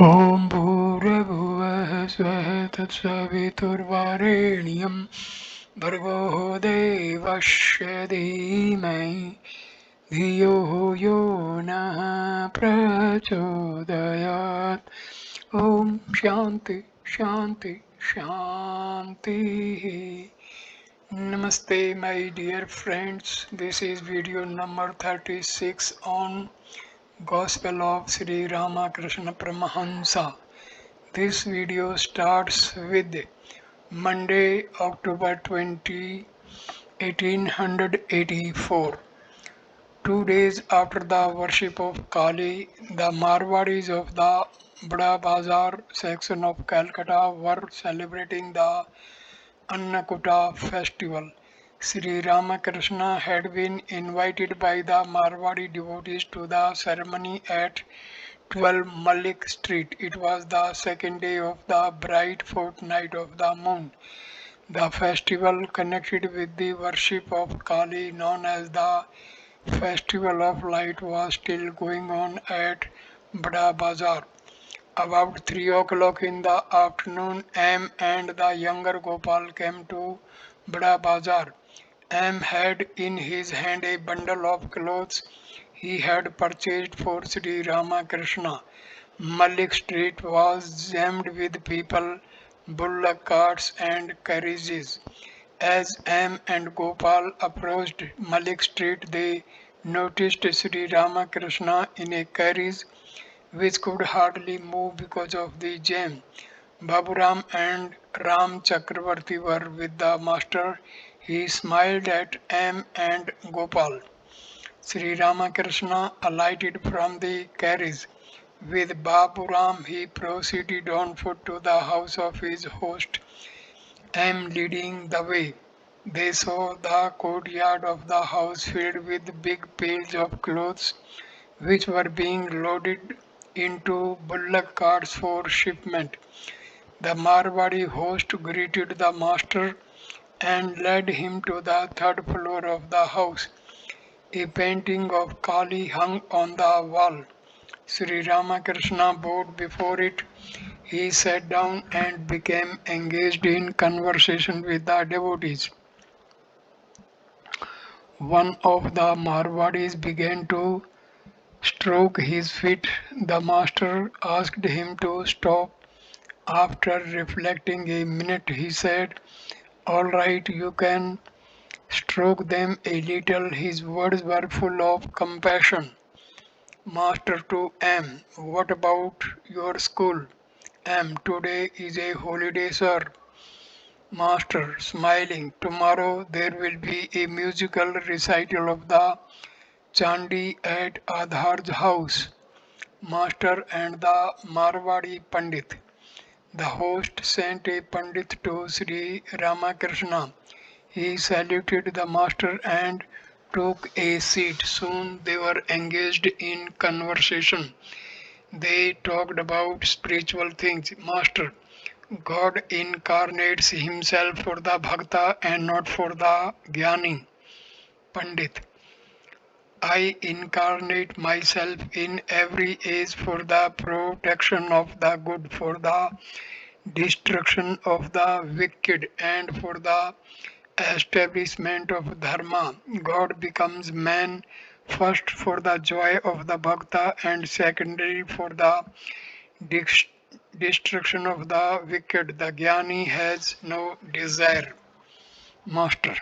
ॐ भूर्भुवः स्वः तत्सवितुर्वरेण्यं भर्गो देवस्य धीमहि धियो यो नः प्रचोदयात्. ॐ शान्ति शान्ति शान्तिः. Namaste my dear friends, this is video number 36 on Gospel of Sri Ramakrishna Parmahamsa. This video starts with Monday, October 20, 1884. 2 days after the worship of Kali, the Marwadis of the Bada Bazar section of Calcutta were celebrating the Annakutta festival. Sri Ramakrishna had been invited by the Marwadi devotees to the ceremony at 12 Malik Street. It was the second day of the bright fortnight of the moon. The festival connected with the worship of Kali, known as the Festival of Light, was still going on at Bada Bazar. About 3 o'clock in the afternoon, M and the younger Gopal came to Bada Bazar. M had in his hand a bundle of clothes he had purchased for Sri Ramakrishna. Malik Street was jammed with people, bullock carts and carriages. As M and Gopal approached Malik Street, they noticed Sri Ramakrishna in a carriage which could hardly move because of the jam. Baburam and Ram Chakravarti were with the master. He smiled at M and Gopal. Sri Ramakrishna alighted from the carriage. With Baburam, he proceeded on foot to the house of his host, M leading the way. They saw the courtyard of the house filled with big piles of clothes which were being loaded into bullock carts for shipment. The Marwadi host greeted the master and led him to the third floor of the house. A painting of Kali hung on the wall. Sri Ramakrishna bowed before it. He sat down and became engaged in conversation with the devotees. One of the Marwadis began to stroke his feet. The master asked him to stop. After reflecting a minute, he said, "All right, you can stroke them a little." His words were full of compassion. Master to M, "What about your school?" M, "Today is a holiday, sir." Master, smiling, "Tomorrow there will be a musical recital of the Chandi at Adhar's house." Master and the Marwadi Pandit. The host sent a Pandit to Sri Ramakrishna. He saluted the master and took a seat. Soon they were engaged in conversation. They talked about spiritual things. Master, "God incarnates himself for the bhakta and not for the jnani." Pandit, "I incarnate myself in every age for the protection of the good, for the destruction of the wicked, and for the establishment of dharma. God becomes man first for the joy of the bhakta and secondary for the dis- destruction of the wicked. The jnani has no desire." Master,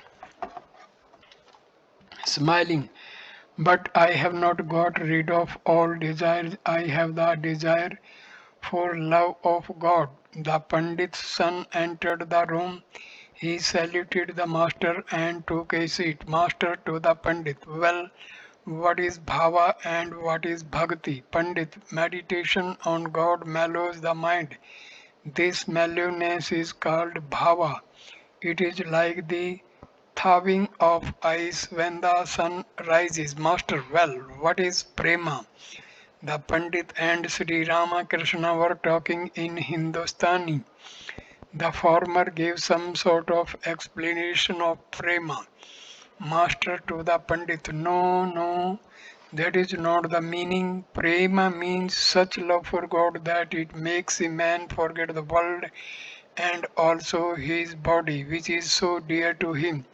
smiling, "But I have not got rid of all desires. I have the desire for love of God." The Pandit's son entered the room. He saluted the master and took a seat. Master to the Pandit, "Well, what is bhava and what is bhakti?" Pandit, "Meditation on God mellows the mind. This mellowness is called bhava. It is like the thawing of ice when the sun rises." Master, "Well, what is prema?" The Pandit and Sri Ramakrishna were talking in Hindustani. The former gave some sort of explanation of prema. Master to the Pandit, "No, no, That is not the meaning. Prema means such love for God that it makes a man forget the world and also his body, which is so dear to him.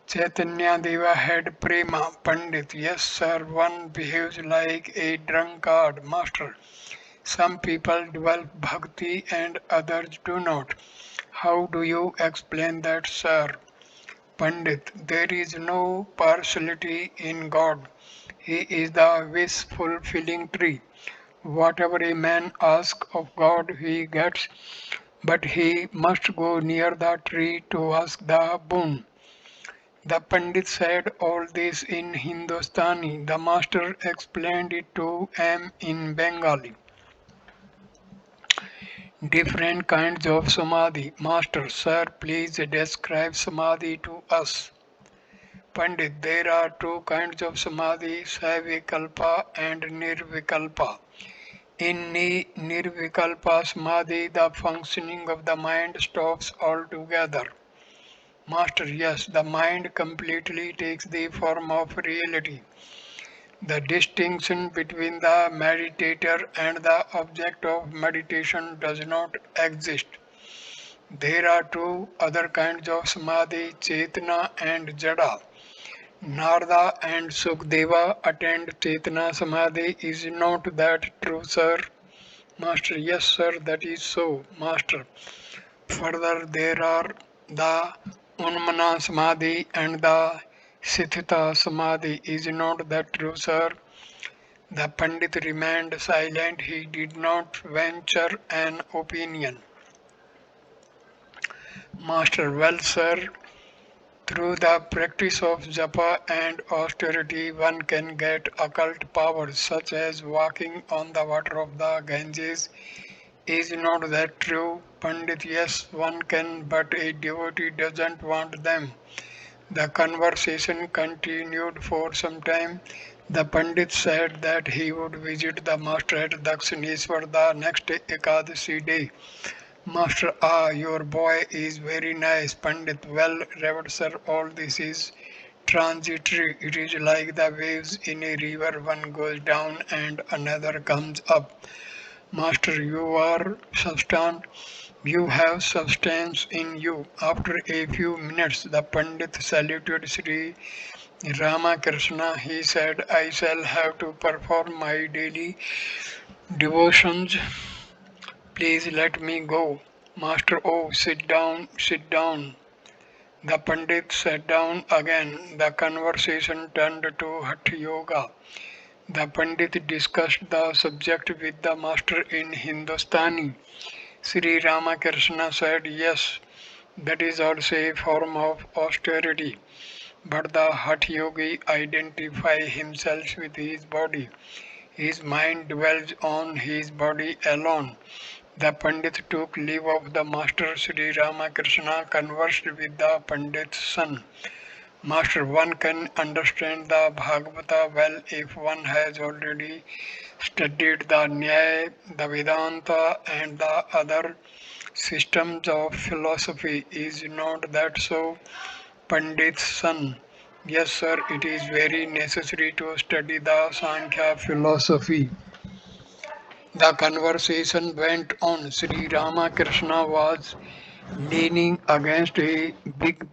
Chaitanya Deva had prema, Pandit. Yes, sir, one behaves like a drunkard, master. Some people develop bhakti and others do not. How do you explain that, sir? Pandit, there is no partiality in God. He is the wish fulfilling tree. Whatever a man asks of God, he gets, but he must go near the tree to ask the boon. The Pandit said all this in Hindustani. The master explained it to him in Bengali. Different kinds of samadhi. Master, sir, please describe samadhi to us. Pandit, there are two kinds of samadhi, savikalpa and nirvikalpa. In nirvikalpa samadhi, the functioning of the mind stops altogether. Master, yes, the mind completely takes the form of reality. The distinction between the meditator and the object of meditation does not exist. There are two other kinds of samadhi, Chetana and Jada. Narada and Sukdeva attained Chetana Samadhi. Is not that true, sir? Master, yes, sir, that is so, Master. Further, there are the Unmana Samadhi and the Sithita Samadhi. Is not that true, sir? The Pandit remained silent. He did not venture an opinion. Master, well, sir, through the practice of japa and austerity, one can get occult powers such as walking on the water of the Ganges. Is not that true, Pandit? Yes, one can, but a devotee doesn't want them. The conversation continued for some time. The Pandit said that he would visit the master at Dakshineswar the next Ekadasi day. Master, your boy is very nice. Pandit, well, Revered sir, all this is transitory. It is like the waves in a river, one goes down and another comes up. Master, you have substance in you. After a few minutes, the Pandit saluted Sri Ramakrishna. He said, I shall have to perform my daily devotions. Please let me go. Master, oh, sit down, sit down. The Pandit sat down again. The conversation turned to Hatha Yoga. The Pandit discussed the subject with the master in Hindustani. Sri Ramakrishna said, yes, that is also a form of austerity. But the Hatha Yogi identifies himself with his body. His mind dwells on his body alone. The Pandit took leave of the master. Sri Ramakrishna conversed with the Pandit's son. Master, one can understand the Bhagavata well if one has already studied the Nyaya, the Vedanta, and the other systems of philosophy. Is not that so, Pandit's son? Yes, sir, it is very necessary to study the Sankhya philosophy. The conversation went on. Sri Ramakrishna was leaning against a big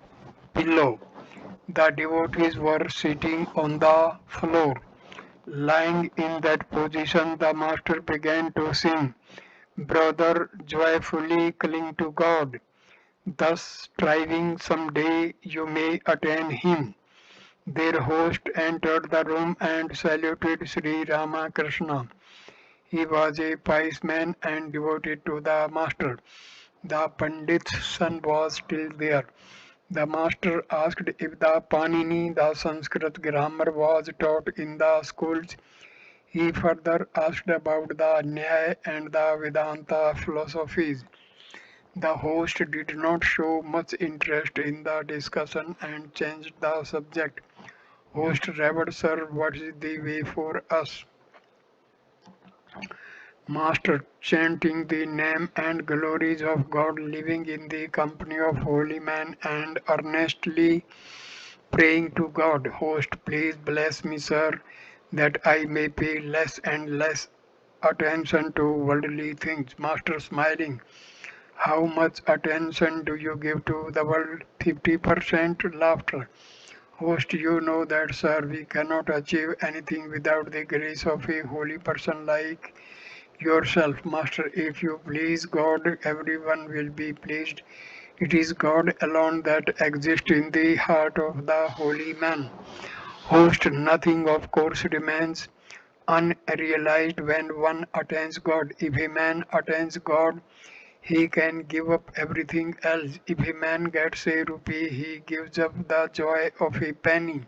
pillow. The devotees were sitting on the floor. Lying in that position, the master began to sing, Brother, joyfully cling to God, thus striving someday you may attain Him. Their host entered the room and saluted Sri Ramakrishna. He was a pious man and devoted to the master. The Pandit's son was still there. The master asked if the Panini, the Sanskrit grammar, was taught in the schools. He further asked about the Nyaya and the Vedanta philosophies. The host did not show much interest in the discussion and changed the subject. Host, Revered sir, what is the way for us? Master, chanting the name and glories of God, living in the company of holy men, and earnestly praying to God. Host, please bless me, sir. that I may pay less and less attention to worldly things. Master smiling, how much attention do you give to the world? 50%. Laughter. Host, you know that, sir, we cannot achieve anything without the grace of a holy person like yourself. Master, if you please God, everyone will be pleased. It is God alone that exists in the heart of the holy man. Host, nothing of course remains unrealized when one attains God. If a man attains God, he can give up everything else. If a man gets a rupee, he gives up the joy of a penny.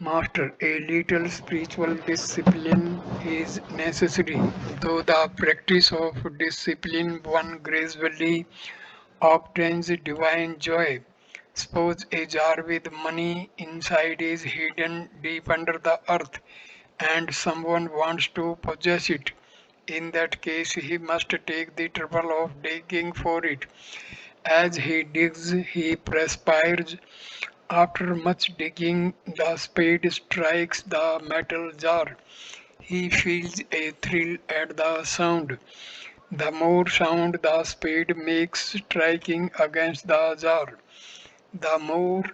Master, a little spiritual discipline is necessary, though the practice of discipline one gradually obtains divine joy. Suppose a jar with money inside is hidden deep under the earth and someone wants to possess it. In that case, he must take the trouble of digging for it. As he digs, he perspires. After much digging, the spade strikes the metal jar. He feels a thrill at the sound. The more sound the spade makes striking against the jar, the more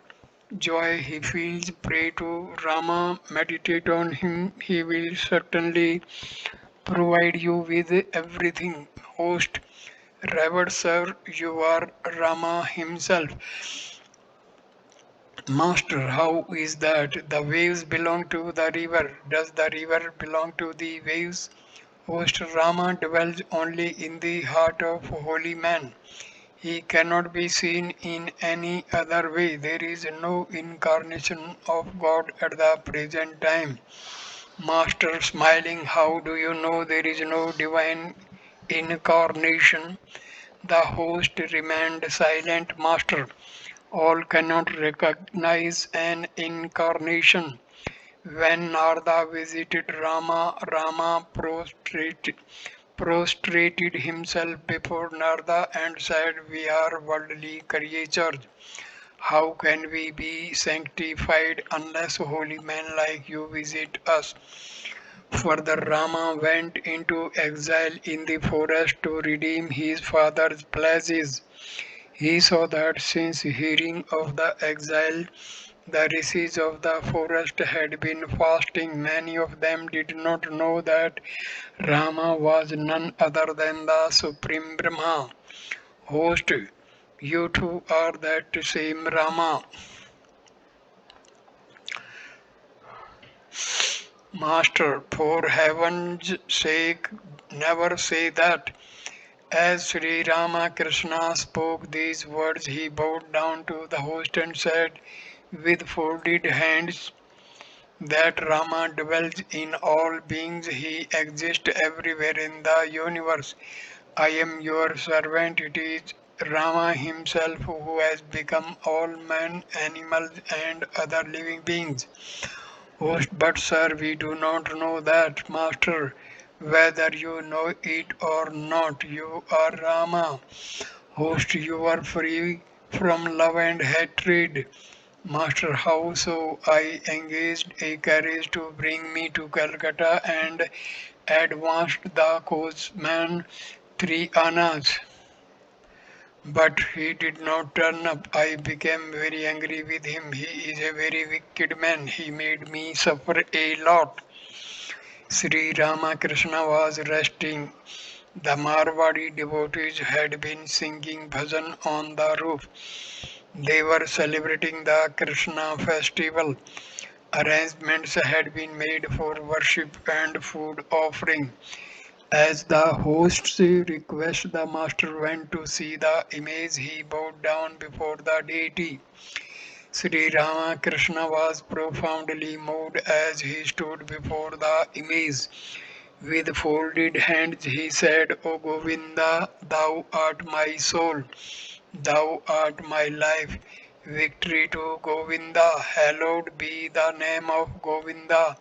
joy he feels. Pray to Rama, meditate on him, he will certainly provide you with everything. Host, Revered sir, you are Rama himself. Master, how is that? The waves belong to the river. Does the river belong to the waves? Host, Rama dwells only in the heart of holy man. He cannot be seen in any other way. There is no incarnation of God at the present time. Master smiling, how do you know there is no divine incarnation? The host remained silent. Master, all cannot recognize an incarnation. When Narada visited Rama, Rama prostrated himself before Narada and said, we are worldly creatures. How can we be sanctified unless holy men like you visit us? Further, Rama went into exile in the forest to redeem his father's pledges. He saw that since hearing of the exile, the rishis of the forest had been fasting. Many of them did not know that Rama was none other than the Supreme Brahma. Host, you too are that same Rama. Master, for heaven's sake, never say that. As Sri Ramakrishna spoke these words, he bowed down to the host and said, with folded hands, that Rama dwells in all beings, he exists everywhere in the universe. I am your servant, it is Rama himself who has become all men, animals, and other living beings. Host, but sir, we do not know that, Master. Whether you know it or not, you are Rama. Host, you are free from love and hatred. Master, how so? I engaged a carriage to bring me to Calcutta and advanced the coachman 3 annas. But he did not turn up. I became very angry with him. He is a very wicked man. He made me suffer a lot. Sri Ramakrishna was resting. The Marwadi devotees had been singing bhajan on the roof. They were celebrating the Krishna festival. Arrangements had been made for worship and food offering. As the host's request, the master went to see the image. He bowed down before the deity. Sri Ramakrishna was profoundly moved as he stood before the image. With folded hands he said, O Govinda, thou art my soul, thou art my life. Victory to Govinda, hallowed be the name of Govinda.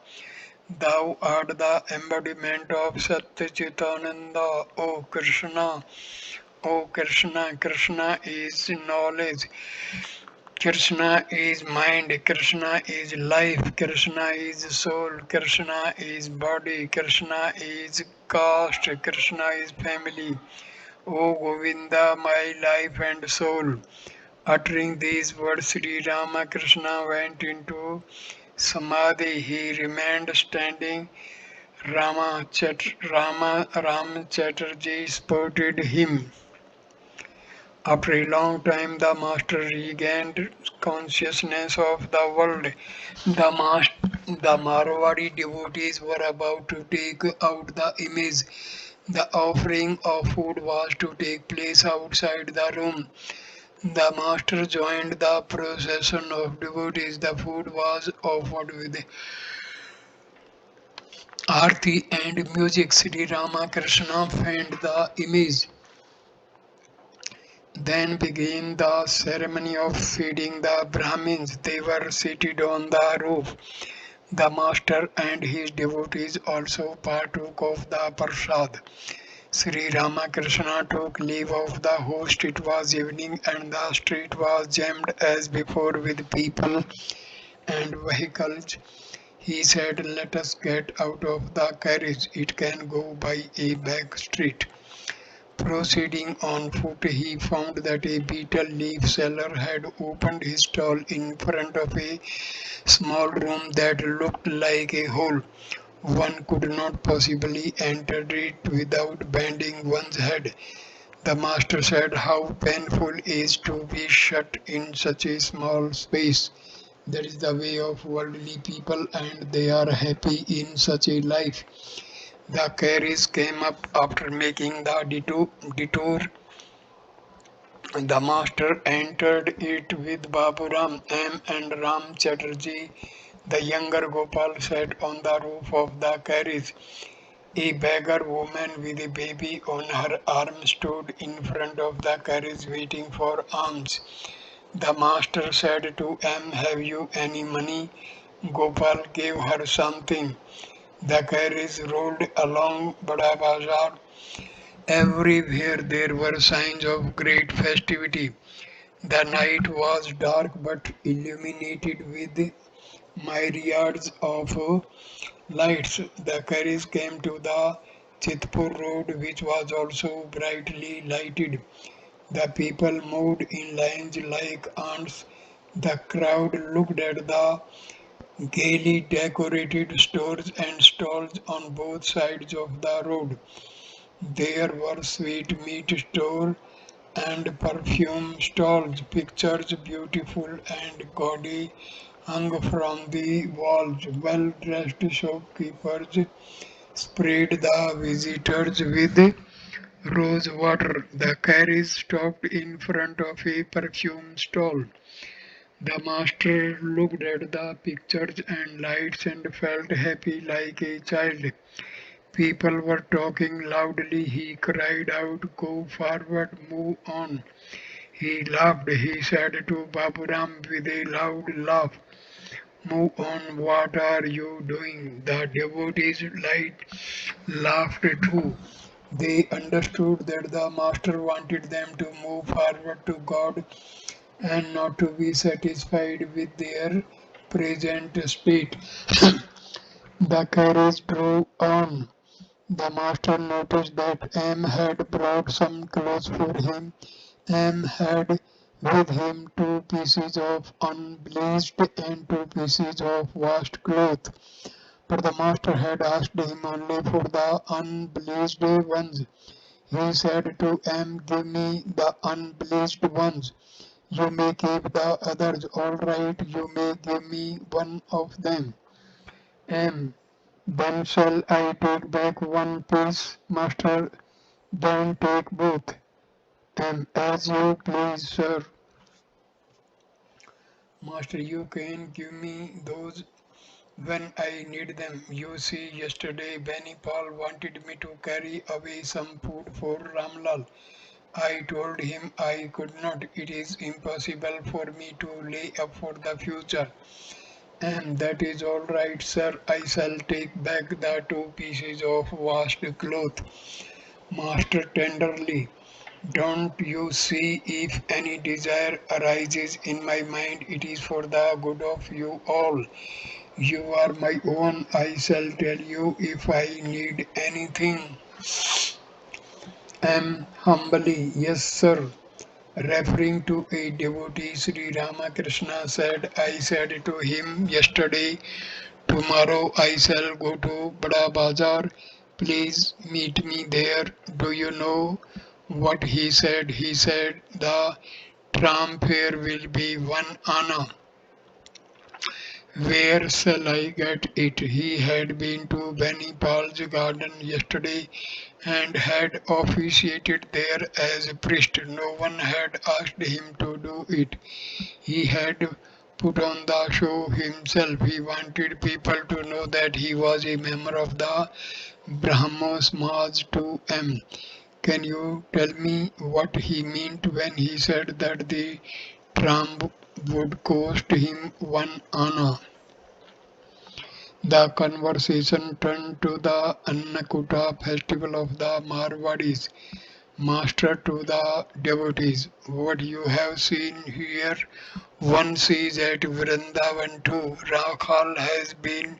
Thou art the embodiment of Satchitananda, O Krishna. O Krishna, Krishna is knowledge. Krishna is mind, Krishna is life, Krishna is soul, Krishna is body, Krishna is caste, Krishna is family. O Govinda, my life and soul. Uttering these words, Sri Ramakrishna went into Samadhi. He remained standing. Ram Chatterjee spotted him. After a long time, the master regained consciousness of the world. The Marwari devotees were about to take out the image. The offering of food was to take place outside the room. The master joined the procession of devotees. The food was offered with arti and music. Sri Ramakrishna fanned the image. Then began the ceremony of feeding the Brahmins. They were seated on the roof. The master and his devotees also partook of the prasad. Sri Ramakrishna took leave of the host. It was evening and the street was jammed as before with people and vehicles. He said, "Let us get out of the carriage. It can go by a back street." Proceeding on foot, he found that a betel leaf seller had opened his stall in front of a small room that looked like a hole. One could not possibly enter it without bending one's head. The master said, "How painful is to be shut in such a small space." That is the way of worldly people, and they are happy in such a life. The carriage came up after making the detour. The master entered it with Baburam M and Ram Chatterjee. The younger Gopal sat on the roof of the carriage. A beggar woman with a baby on her arm stood in front of the carriage waiting for alms. The master said to M, "Have you any money?" Gopal gave her something. The carriage rolled along Bada Bazar. Everywhere there were signs of great festivity. The night was dark but illuminated with myriads of lights. The carriage came to the Chitpur road, which was also brightly lighted. The people moved in lines like ants. The crowd looked at the gaily decorated stores and stalls on both sides of the road. There were sweetmeat stores and perfume stalls, pictures beautiful and gaudy hung from the walls. Well-dressed shopkeepers sprayed the visitors with rose water. The carriage stopped in front of a perfume stall. The master looked at the pictures and lights and felt happy like a child. People were talking loudly. He cried out, "Go forward, move on." He laughed. He said to Baburam with a loud laugh, "Move on, what are you doing?" The devotees laughed too. They understood that the master wanted them to move forward to God and not to be satisfied with their present state. The carriage drove on. The master noticed that M had brought some clothes for him. M had with him 2 pieces of unbleached and 2 pieces of washed cloth. But the master had asked him only for the unbleached ones. He said to M, "Give me the unbleached ones. You may keep the others. All right, you may give me one of them." M. "Then shall I take back one piece, master?" "Then take both." M. "As you please, sir." "Master, you can give me those when I need them. You see, yesterday Benipal wanted me to carry away some food for Ramlal. I told him I could not. It is impossible for me to lay up for the future." "And that is all right, sir. I shall take back the 2 pieces of washed cloth." Master tenderly. Don't you see, if any desire arises in my mind, it is for the good of you all. You are my own. I shall tell you if I need anything. Humbly, yes, sir. Referring to a devotee, Sri Ramakrishna said, I said to him yesterday, tomorrow I shall go to Bada Bazar. Please meet me there. Do you know what he said? He said, the tram fare will be 1 anna. Where shall I get it? He had been to Benipal's garden yesterday and had officiated there as a priest. No one had asked him to do it. He had put on the show himself. He wanted people to know that he was a member of the Brahmos 2M. Can you tell me what he meant when he said that the tram would cost him 1 anna? The conversation turned to the Annakutta festival of the Marwadis. Master to the devotees, what you have seen here, one sees at Vrindavan too. Rakhal has been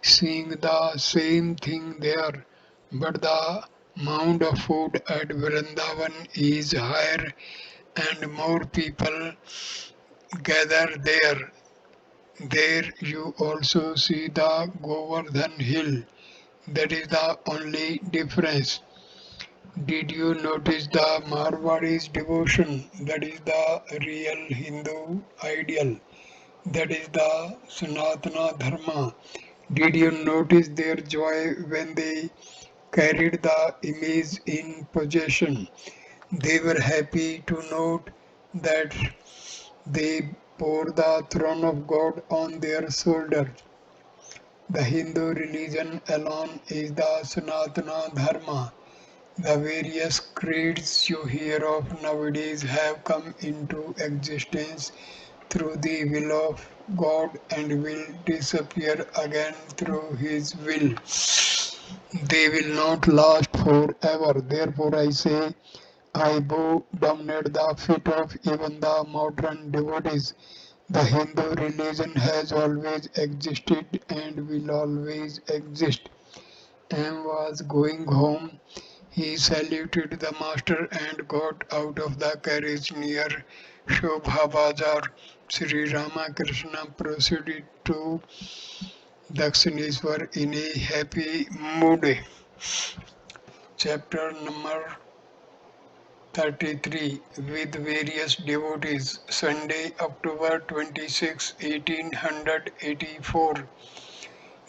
seeing the same thing there, but the amount of food at Vrindavan is higher and more people gather there. There you also see the Govardhan hill. That is the only difference. Did you notice the Marwadis devotion? That is the real Hindu ideal. That is the Sanatana Dharma. Did you notice their joy when they carried the image in possession? They were happy to note that they bore the throne of God on their shoulders. The Hindu religion alone is the Sanatana Dharma. The various creeds you hear of nowadays have come into existence through the will of God and will disappear again through His will. They will not last forever. Therefore, I say, I bow down at the feet of even the modern devotees. The Hindu religion has always existed and will always exist. M was going home. He saluted the master and got out of the carriage near Shobha Bazar. Sri Ramakrishna proceeded to Dakshineswar in a happy mood. Chapter number 33 with various devotees. Sunday, October 26, 1884.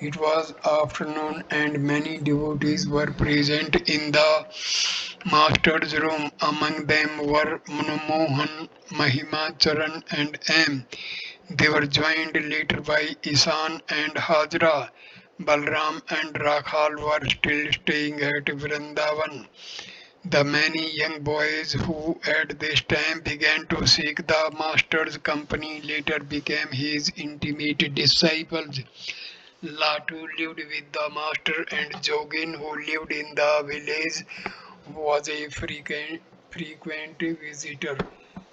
It was afternoon and many devotees were present in the master's room. Among them were Manomohan, Mahima Charan and M. They were joined later by Isan and Hajra. Balram and Rakhal were still staying at Vrindavan. The many young boys who at this time began to seek the master's company later became his intimate disciples. Latu lived with the master and Jogin, who lived in the village, was a frequent visitor.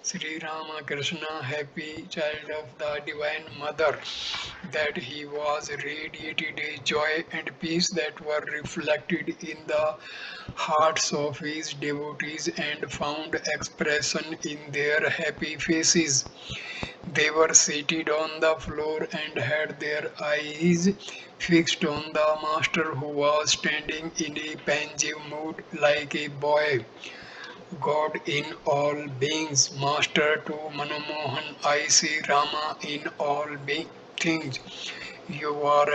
Sri Ramakrishna, happy child of the Divine Mother, that he was radiated a joy and peace that were reflected in the hearts of his devotees and found expression in their happy faces. They were seated on the floor and had their eyes fixed on the master, who was standing in a pensive mood like a boy. God in all beings, Master to Manomohan, I see Rama in all things. You are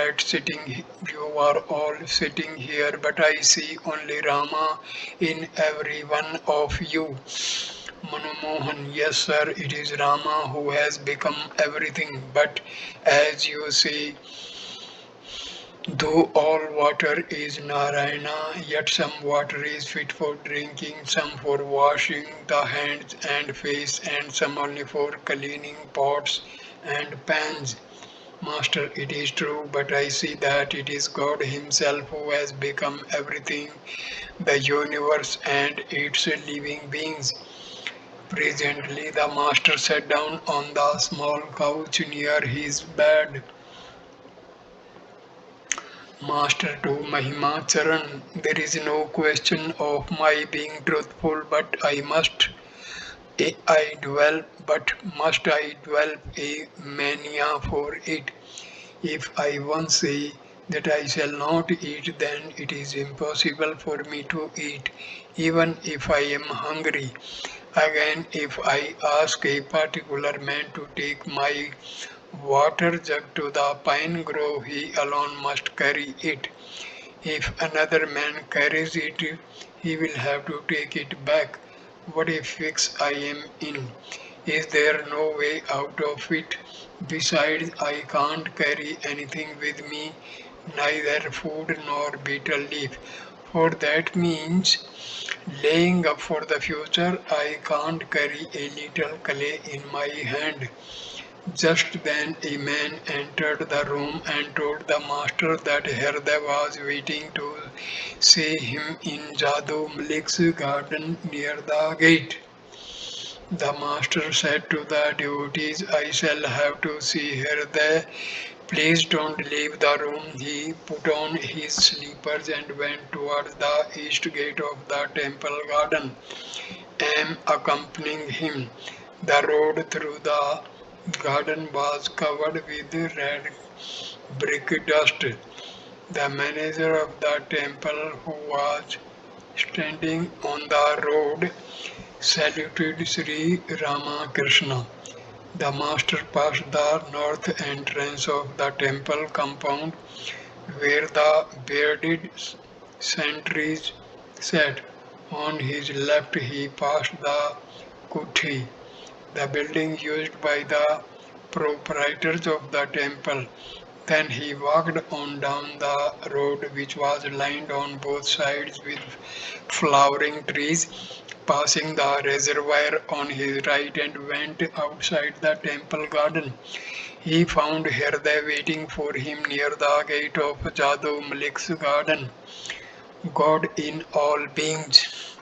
all sitting here, but I see only Rama in every one of you. Manomohan, yes sir, it is Rama who has become everything, but as you see, though all water is Narayana, yet some water is fit for drinking, some for washing the hands and face, and some only for cleaning pots and pans. Master, it is true, but I see that it is God Himself who has become everything, the universe and its living beings. Presently, the Master sat down on the small couch near his bed. Master to Mahima Charan, there is no question of my being truthful, but I develop, but must I develop a mania for it? If I once say that I shall not eat, then it is impossible for me to eat, even if I am hungry. Again, if I ask a particular man to take my water jug to the pine grove, he alone must carry it. If another man carries it, he will have to take it back. What a fix I am in. Is there no way out of it? Besides, I can't carry anything with me, neither food nor betel leaf. For that means laying up for the future. I can't carry a little clay in my hand. Just then a man entered the room and told the master that Herda was waiting to see him in Jadoo Malik's garden near the gate. The master said to the devotees, I shall have to see Herda. Please don't leave the room. He put on his slippers and went towards the east gate of the temple garden. Am accompanying him. The road through the garden was covered with red brick dust. The manager of the temple, who was standing on the road, saluted Sri Ramakrishna. The master passed the north entrance of the temple compound where the bearded sentries sat. On his left he passed the Kuthi, the building used by the proprietors of the temple. Then he walked on down the road, which was lined on both sides with flowering trees, passing the reservoir on his right, and went outside the temple garden. He found Herday waiting for him near the gate of Jadoo Malik's garden. God in all beings.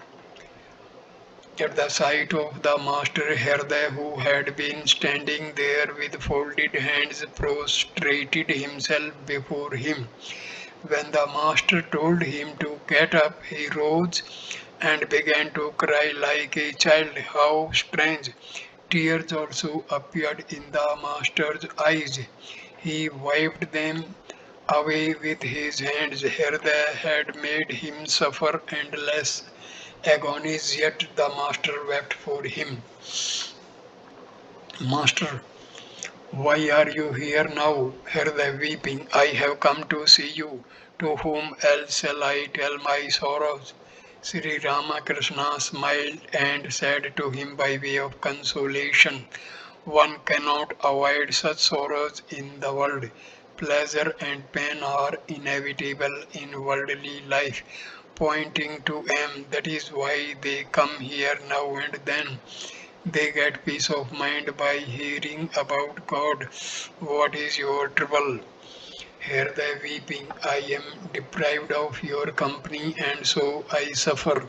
At the sight of the master, Herday, who had been standing there with folded hands, prostrated himself before him. When the master told him to get up, he rose and began to cry like a child. How strange! Tears also appeared in the master's eyes. He wiped them away with his hands. Herday had made him suffer endless agonies, yet the master wept for him. Master, why are you here now? Herday weeping. I have come to see you. To whom else shall I tell my sorrows? Sri Ramakrishna smiled and said to him by way of consolation, one cannot avoid such sorrows in the world. Pleasure and pain are inevitable in worldly life, pointing to M. That is why they come here now and then. They get peace of mind by hearing about God. What is your trouble? Hear the weeping. I am deprived of your company, and so I suffer.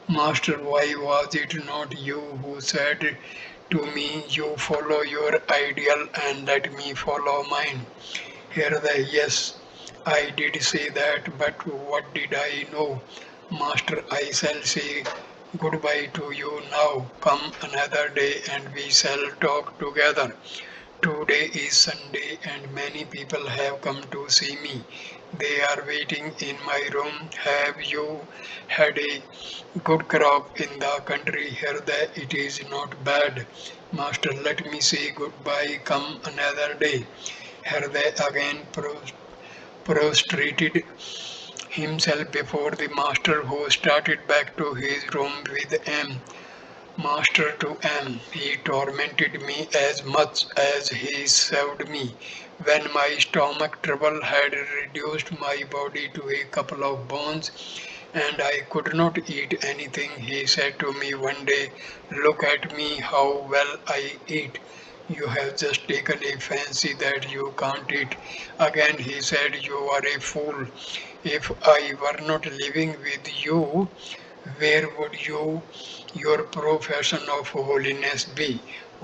Master, why was it not you who said to me, you follow your ideal and let me follow mine? Here the yes, I did say that, but what did I know? Master, I shall say goodbye to you now. Come another day and we shall talk together. Today is Sunday and many people have come to see me. They are waiting in my room. Have you had a good crop in the country here? That it is not bad. Master, let me say goodbye. Come another day. Herday again prostrated himself before the master, who started back to his room with M. Master to M. He tormented me as much as he served me. When my stomach trouble had reduced my body to a couple of bones and I could not eat anything, he said to me one day, look at me how well I eat. You have just taken a fancy that you can't eat. Again he said, you are a fool. If I were not living with you, where would your profession of holiness be?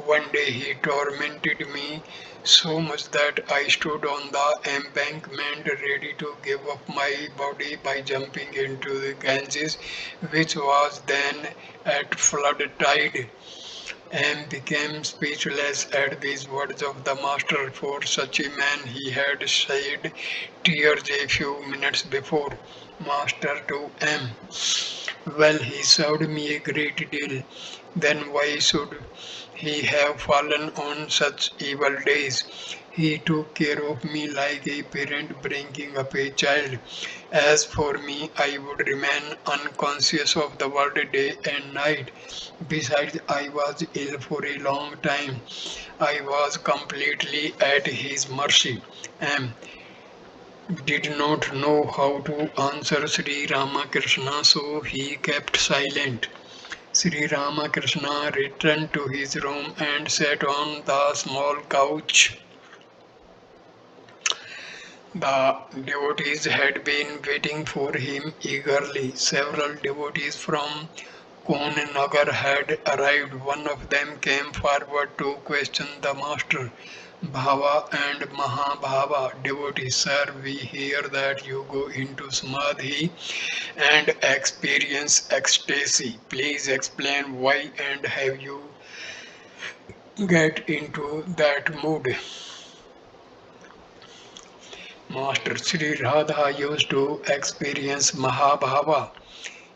One day he tormented me so much that I stood on the embankment ready to give up my body by jumping into the Ganges, which was then at flood tide, and became speechless at these words of the master. For such a man he had shed tears a few minutes before. Master to M. Well, he served me a great deal. Then why should he have fallen on such evil days? He took care of me like a parent bringing up a child. As for me, I would remain unconscious of the world day and night. Besides, I was ill for a long time. I was completely at his mercy and did not know how to answer Sri Ramakrishna, so he kept silent. Sri Ramakrishna returned to his room and sat on the small couch. The devotees had been waiting for him eagerly. Several devotees from Nagar had arrived. One of them came forward to question the master. Bhava and Mahabhava devotees, sir, we hear that you go into Samadhi and experience ecstasy. Please explain why and have you get into that mood. Master Sri Radha used to experience Mahabhava.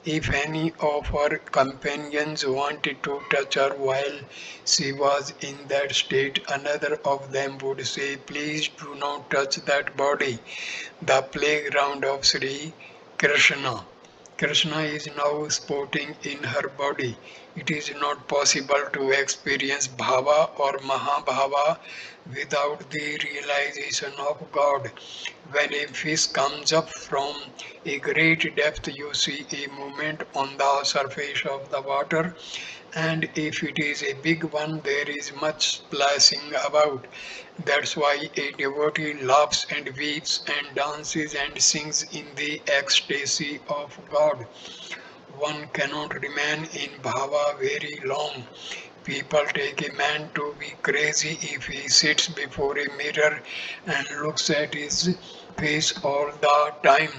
If any of her companions wanted to touch her while she was in that state, another of them would say, please do not touch that body, the playground of Sri Krishna. Krishna is now sporting in her body. It is not possible to experience Bhava or Mahabhava without the realization of God. When a fish comes up from a great depth, you see a movement on the surface of the water, and if it is a big one, there is much splashing about. That's why a devotee laughs and weeps and dances and sings in the ecstasy of God. One cannot remain in bhava very long. People take a man to be crazy if he sits before a mirror and looks at his face all the time.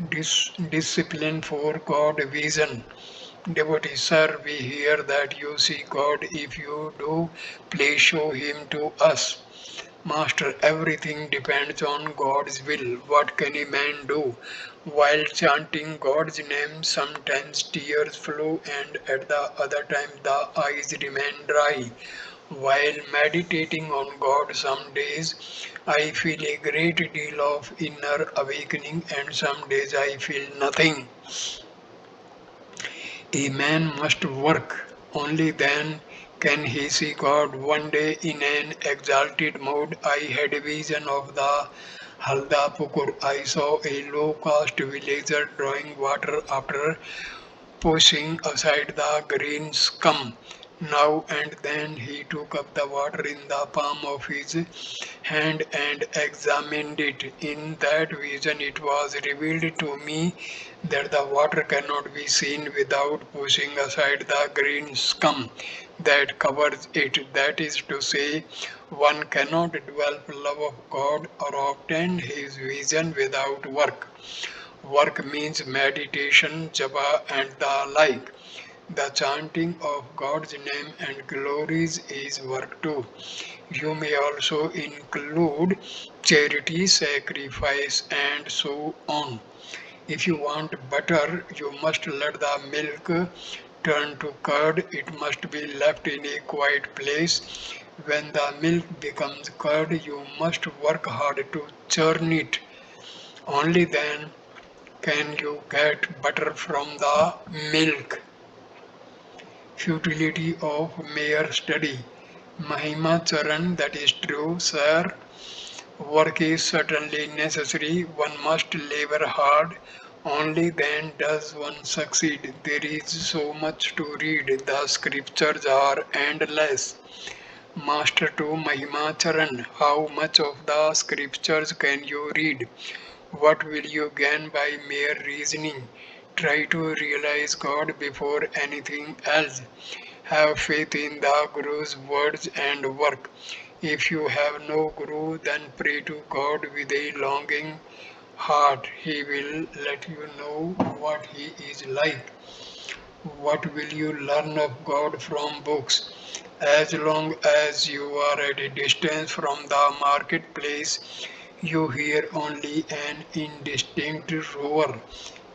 Discipline for God vision. Devotee, sir, we hear that you see God. If you do, please show him to us. Master, everything depends on God's will. What can a man do? While chanting God's name, sometimes tears flow and at the other time the eyes remain dry. While meditating on God, some days I feel a great deal of inner awakening and some days I feel nothing. A man must work, only then can he see God. One day in an exalted mood I had a vision of the Haldapukur. I saw a low-caste villager drawing water after pushing aside the green scum. Now and then he took up the water in the palm of his hand and examined it. In that vision, it was revealed to me that the water cannot be seen without pushing aside the green scum that covers it. That is to say, one cannot develop love of God or obtain his vision without work. Work means meditation, japa, and the like. The chanting of God's name and glories is work too. You may also include charity, sacrifice, and so on. If you want butter, you must let the milk turn to curd. It must be left in a quiet place. When the milk becomes curd, you must work hard to churn it. Only then can you get butter from the milk. Futility of mere study. Mahima Charan, that is true, sir. Work is certainly necessary. One must labor hard. Only then does one succeed. There is so much to read. The scriptures are endless. Master to Mahima Charan, how much of the scriptures can you read? What will you gain by mere reasoning? Try to realize God before anything else. Have faith in the Guru's words and work. If you have no Guru, then pray to God with a longing heart. He will let you know what He is like. What will you learn of God from books? As long as you are at a distance from the marketplace, you hear only an indistinct roar.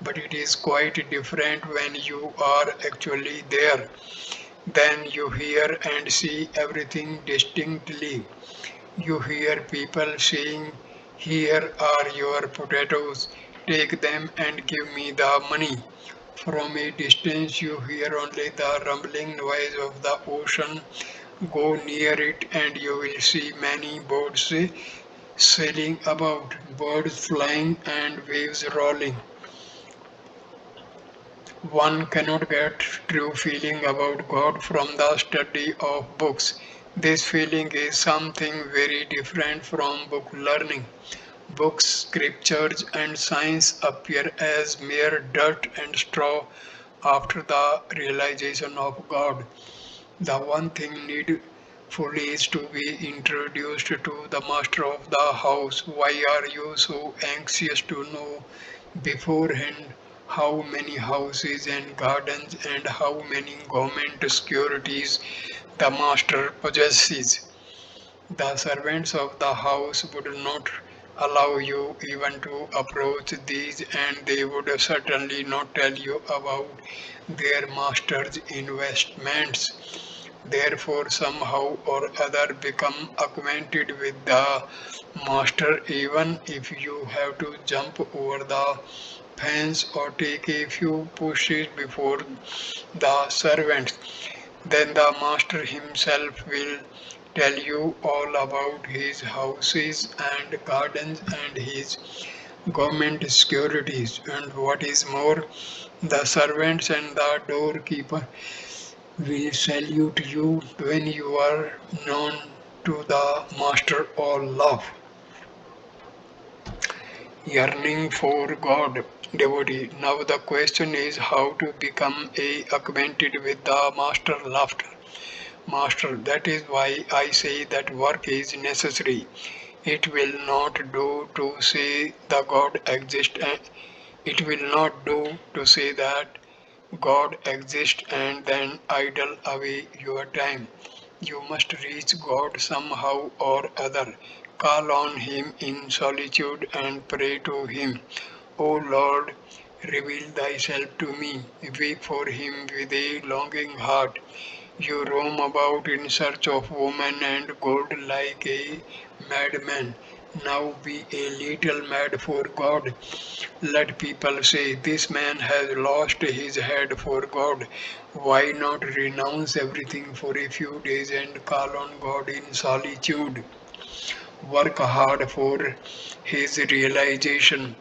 But it is quite different when you are actually there. Then you hear and see everything distinctly. You hear people saying, "Here are your potatoes, take them and give me the money." From a distance, you hear only the rumbling noise of the ocean. Go near it, and you will see many boats sailing about, birds flying, and waves rolling. One cannot get true feeling about God from the study of books. This feeling is something very different from book learning. Books, scriptures, and science appear as mere dirt and straw after the realization of God. The one thing needful is to be introduced to the master of the house. Why are you so anxious to know beforehand how many houses and gardens and how many government securities the master possesses? The servants of the house would not allow you even to approach these, and they would certainly not tell you about their master's investments. Therefore, somehow or other, become acquainted with the master, even if you have to jump over the fence or take a few pushes before the servants. Then the master himself will tell you all about his houses and gardens and his government securities. And what is more, the servants and the doorkeeper will salute you when you are known to the master all love. Yearning for God, devotee. Now the question is how to become acquainted with the master laughter. Master, that is why I say that work is necessary. It will not do to say the God exists. It will not do to say that God exists and then idle away your time. You must reach God somehow or other. Call on Him in solitude and pray to Him. O Lord, reveal Thyself to me. Weep for Him with a longing heart. You roam about in search of woman and gold like a madman. Now be a little mad for God. Let people say, "This man has lost his head for God." Why not renounce everything for a few days and call on God in solitude? Work hard for his realization.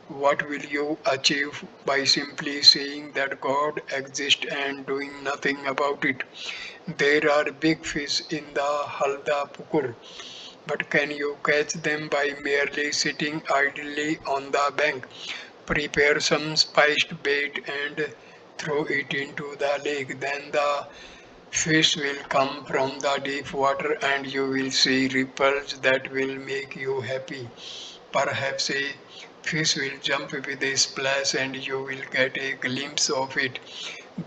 What will you achieve by simply saying that God exists and doing nothing about it? There are big fish in the Halda Pukur, but can you catch them by merely sitting idly on the bank? Prepare some spiced bait and throw it into the lake. Then the fish will come from the deep water and you will see ripples that will make you happy. Perhaps a fish will jump with a splash and you will get a glimpse of it.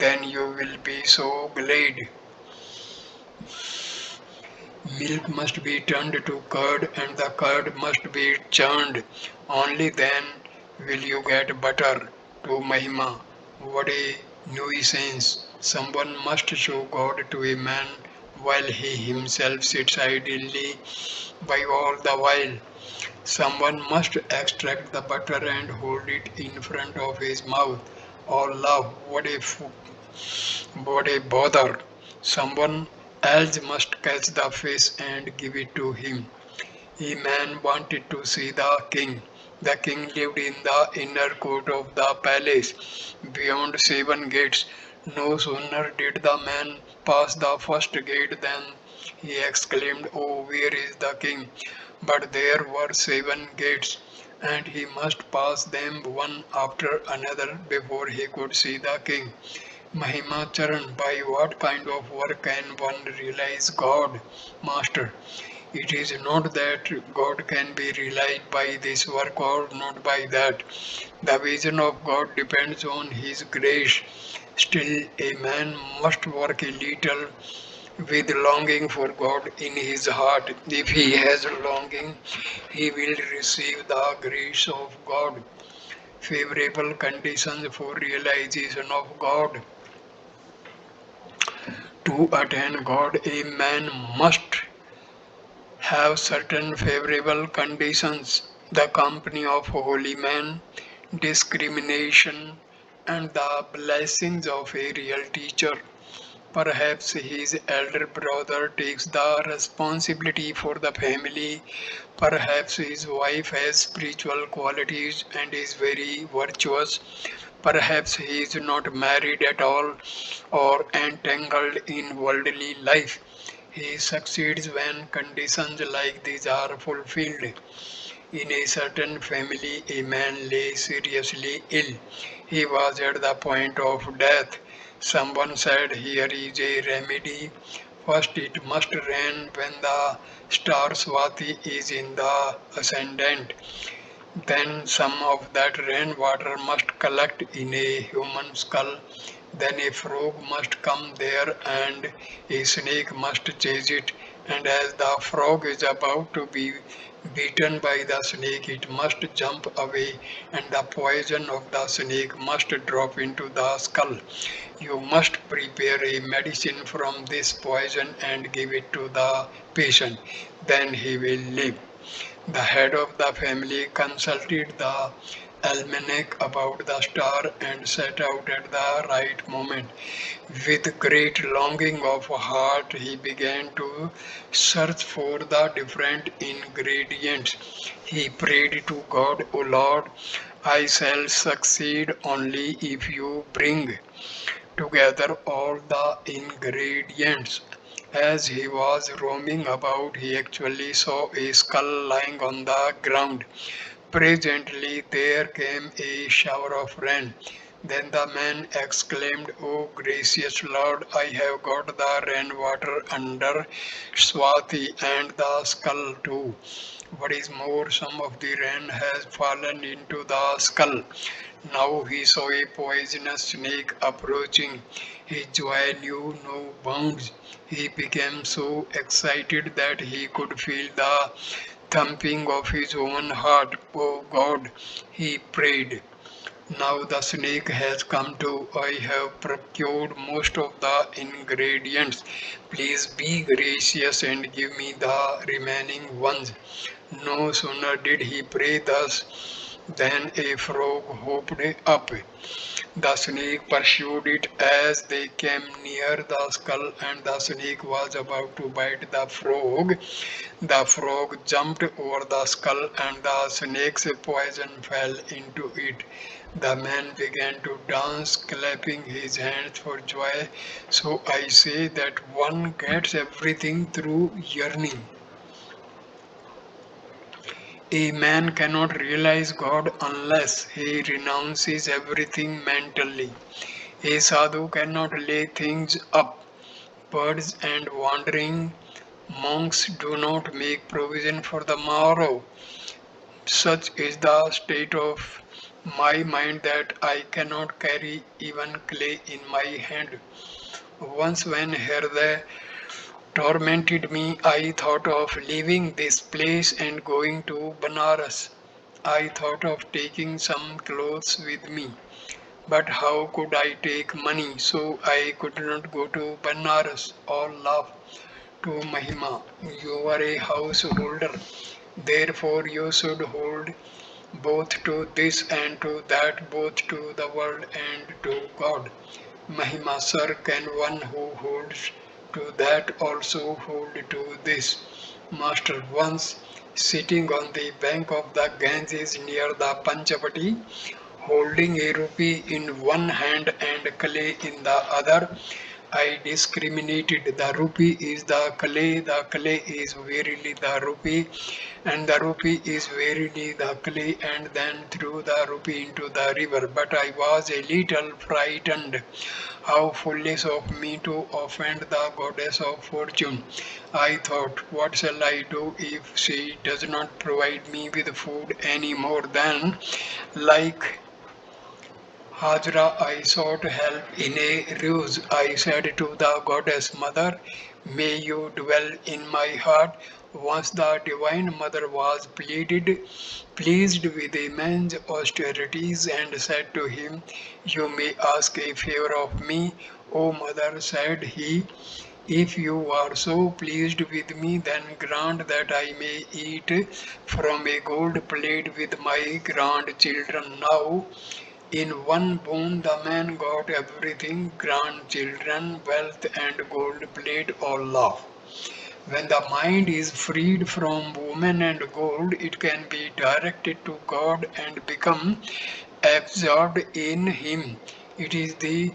Then you will be so glad. Milk must be turned to curd and the curd must be churned. Only then will you get butter to Mahima. What a nuisance! Someone must show God to a man while he himself sits idly by all the while. Someone must extract the butter and hold it in front of his mouth. Oh love, what a bother! Someone else must catch the fish and give it to him. A man wanted to see the king. The king lived in the inner court of the palace, beyond 7 gates. No sooner did the man pass the first gate than he exclaimed, "Oh, where is the king?" But there were 7 gates, and he must pass them one after another before he could see the king. Mahima Charan, by what kind of work can one realize God, Master? It is not that God can be realized by this work or not by that. The vision of God depends on His grace. Still, a man must work a little with longing for God in his heart. If he has longing, he will receive the grace of God. Favorable conditions for realization of God. To attain God, a man must have certain favorable conditions: the company of holy men, discrimination, and the blessings of a real teacher. Perhaps his elder brother takes the responsibility for the family. Perhaps his wife has spiritual qualities and is very virtuous. Perhaps he is not married at all or entangled in worldly life. He succeeds when conditions like these are fulfilled. In a certain family, a man lay seriously ill. He was at the point of death. Someone said, "Here is a remedy. First, it must rain when the star Swati is in the ascendant. Then some of that rainwater must collect in a human skull. Then a frog must come there and a snake must chase it. And as the frog is about to be beaten by the snake, it must jump away and the poison of the snake must drop into the skull. You must prepare a medicine from this poison and give it to the patient. Then he will live." The head of the family consulted the almanac about the star and set out at the right moment. With great longing of heart, he began to search for the different ingredients. He prayed to God, "O Lord, I shall succeed only if you bring together all the ingredients." As he was roaming about, he actually saw a skull lying on the ground. Presently there came a shower of rain. Then the man exclaimed, "O gracious Lord, I have got the rainwater under Swati and the skull too. What is more, some of the rain has fallen into the skull." Now he saw a poisonous snake approaching. His joy knew no bounds. He became so excited that he could feel the thumping of his own heart. "Oh God," he prayed, "now the snake has come too. I have procured most of the ingredients. Please be gracious and give me the remaining ones." No sooner did he pray thus than a frog hopped up. The snake pursued it as they came near the skull, and the snake was about to bite the frog. The frog jumped over the skull, and the snake's poison fell into it. The man began to dance, clapping his hands for joy. So I say that one gets everything through yearning. A man cannot realize God unless he renounces everything mentally. A sadhu cannot lay things up. Birds and wandering monks do not make provision for the morrow. Such is the state of my mind that I cannot carry even clay in my hand. Once, when Herde tormented me, I thought of leaving this place and going to Banaras. I thought of taking some clothes with me, but how could I take money? So I could not go to Banaras. All laughed. To Mahima, "You are a householder, therefore you should hold both to this and to that, both to the world and to God." Mahima, "Sir, can one who holds to that also hold to this?" Master, once sitting on the bank of the Ganges near the Panchavati, holding a rupee in one hand and clay in the other. I discriminated. The rupee is the clay is verily the rupee, and the rupee is verily the clay, and then threw the rupee into the river. But I was a little frightened. How foolish of me to offend the goddess of fortune. I thought, what shall I do if she does not provide me with food any more than, like Hajra, I sought help in a ruse. I said to the goddess mother, may you dwell in my heart. Once the divine mother was pleased with a man's austerities and said to him, you may ask a favor of me. O mother, said he, if you are so pleased with me, then grant that I may eat from a gold plate with my grandchildren. Now, in one boon the man got everything, grandchildren, wealth and gold plate, all love. When the mind is freed from woman and gold, it can be directed to God and become absorbed in Him. It is the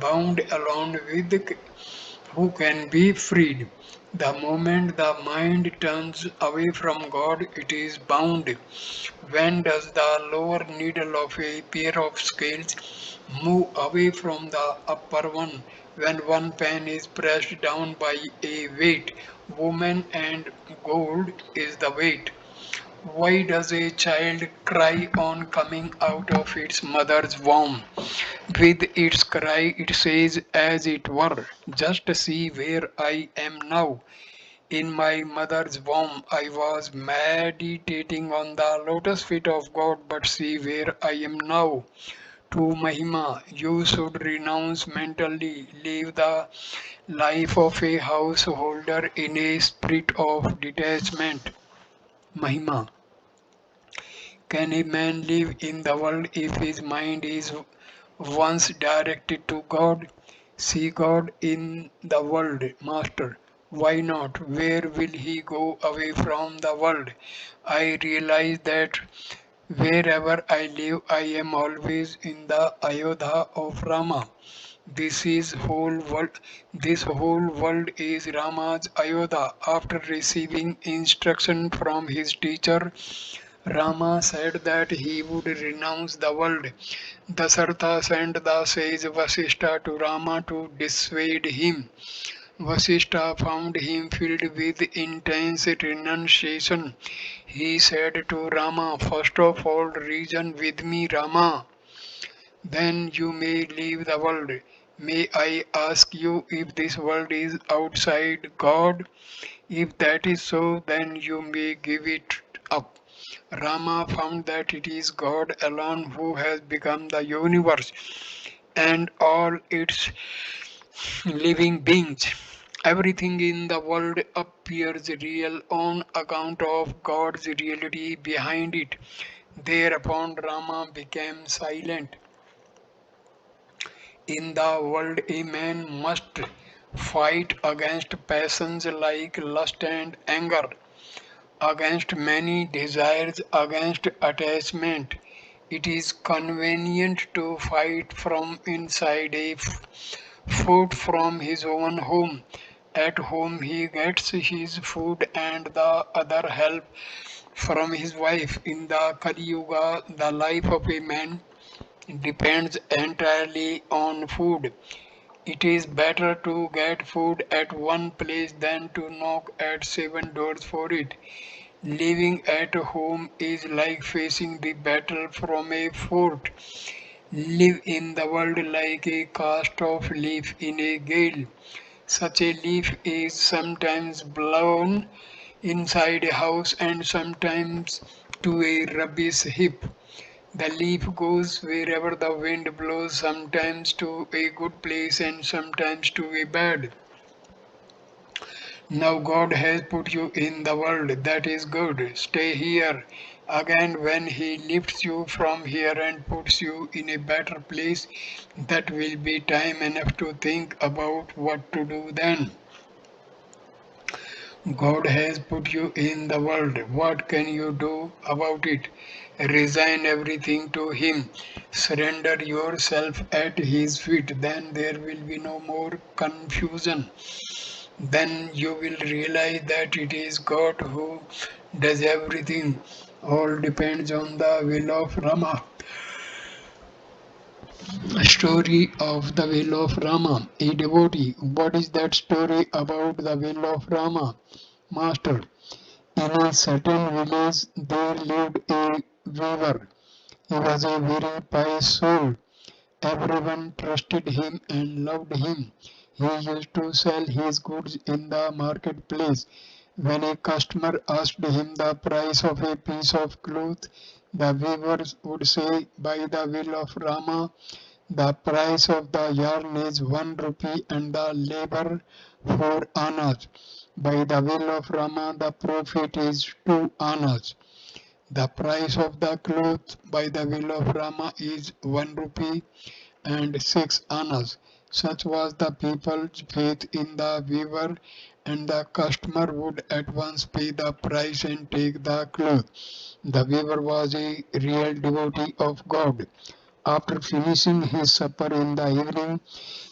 bound alone with who can be freed. The moment the mind turns away from God, it is bound. When does the lower needle of a pair of scales move away from the upper one? When one pen is pressed down by a weight, woman and gold is the weight. Why does a child cry on coming out of its mother's womb? With its cry, it says, as it were, just see where I am now. In my mother's womb, I was meditating on the lotus feet of God, but see where I am now. To Mahima, you should renounce mentally, live the life of a householder in a spirit of detachment. Mahima, can a man live in the world if his mind is once directed to God? See God in the world, Master. Why not? Where will he go away from the world? I realize that wherever I live, I am always in the Ayodhya of Rama. This is whole world. This whole world is Rama's Ayodhya. After receiving instruction from his teacher, Rama said that he would renounce the world. Dasartha sent the sage Vasishtha to Rama to dissuade him. Vasishtha found him filled with intense renunciation. He said to Rama, first of all, reason with me, Rama. Then you may leave the world. May I ask you if this world is outside God? If that is so, then you may give it up. Rama found that it is God alone who has become the universe and all its living beings. Everything in the world appears real on account of God's reality behind it. Thereupon Rama became silent. In the world, a man must fight against passions like lust and anger, against many desires, against attachment. It is convenient to fight from inside a food from his own home. At home, he gets his food and the other help from his wife. In the Kali Yuga, the life of a man depends entirely on food. It is better to get food at one place than to knock at seven doors for it. Living at home is like facing the battle from a fort. Live in the world like a cast off leaf in a gale. Such a leaf is sometimes blown inside a house and sometimes to a rubbish heap. The leaf goes wherever the wind blows, sometimes to a good place and sometimes to a bad. Now God has put you in the world, that is good. Stay here. Again, when He lifts you from here and puts you in a better place, that will be time enough to think about what to do then. God has put you in the world. What can you do about it? Resign everything to Him. Surrender yourself at His feet. Then there will be no more confusion. Then you will realize that it is God who does everything. All depends on the will of Rama. Story of the will of Rama. A devotee. What is that story about the will of Rama? Master. In a certain village there lived a weaver. He was a very pious soul. Everyone trusted him and loved him. He used to sell his goods in the marketplace. When a customer asked him the price of a piece of cloth, the weaver would say, by the will of Rama, the price of the yarn is 1 rupee and the labor 4 annas. By the will of Rama, the profit is 2 annas. The price of the cloth by the will of Rama is 1 rupee and 6 annas. Such was the people's faith in the weaver, and the customer would at once pay the price and take the cloth. The weaver was a real devotee of God. After finishing his supper in the evening,